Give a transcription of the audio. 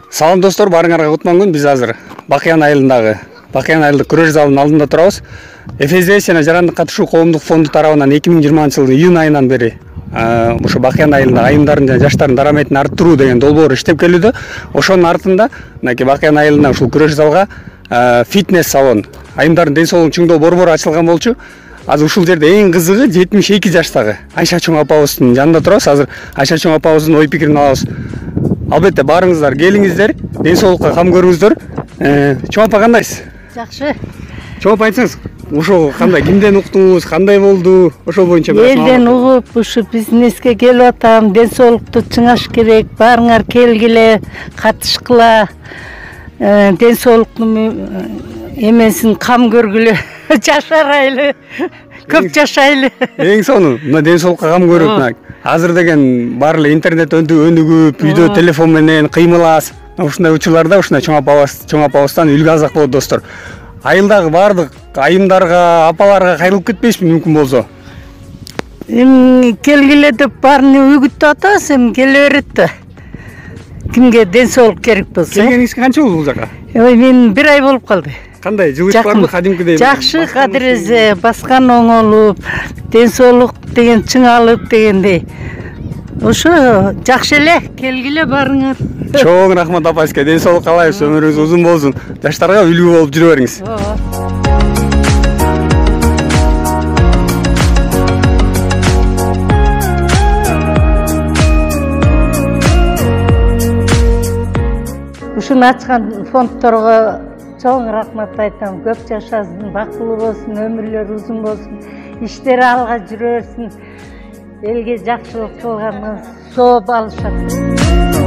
Салам достор, барыңарга кутман күн. Биз азыр Бакыян айылдык күрөш залынын алдында турабыз. Эфезия жана жарандык катышуу коомдук фонду тарабынан 2020 жылдын июнь айынан бери ошо Бакыян айылында айымдардын жана жаштардын дараметин арттыруу деген долбоор иштеп келүүдө. Ошонун артында мынакей Бакыян айылында ушул күрөш залга фитнес салон, айымдардын ден соолугун чыңдоо борбору ачылган болчу. Азыр ушул жерде эң кызыгы 72 жаштагы Айша Чоң апабыздын жанында турабыз. Азыр Айша Чоң апабыздын ой пикирин алабыз. Албетте барыңыздар, келиңиздер, ден соолукка кам көрүңүздөр. Чоң апа кандайсыз? Жакшы. Чоң апа айтсаңыз, ошо кандай, кимден уктуңуз, кандай болду? Ошол боюнча элден угуп, ушу бизнеске келип атам, ден соолукту чыңаш керек. Барыңар келгиле, катышкыла. Ден соолуктун эмесин кам көргүлө, жашарайлы, көп жашайлы. Эң сону, мына ден соолукка кам көрөт. Азыр деген баары эле интернет өнүгүп, үйдө телефон менен кыймылас. Ушундай учурларда ушундай чоң апабыздан үлгү азак болот достор. Айылдагы баардык айымдарга, апаларга кайрылып кетпейсизби мүмкүн болсо? Келгиле деп баарын үгүттүп атабыз, эми келе берет да. Кимге ден соолук керек болсо. Келгениңизге канча болду бул жака? Мен 1 ай болуп калды. Кандай, жылышпарбы кадимкидей? Жакшы, кадирезе, баскан оңолуп, ден соолук деген чыңалып дегендей. Ошо жакшы эле, келгиле барыңар. Чоң рахмат апайсызга, ден соолук каалайбыз, өмүрүңүз узун болсун. Жаштарга үлгү болуп жүрө бериңиз. Ушуну ачкан фондторго чоң рахмат айтам. Көп жашасын, бактылуу болсун, өмүрлөрү узун болсун, иштери алга жүрө берсин. Элге жакшылык кылганыңыз соо алышат.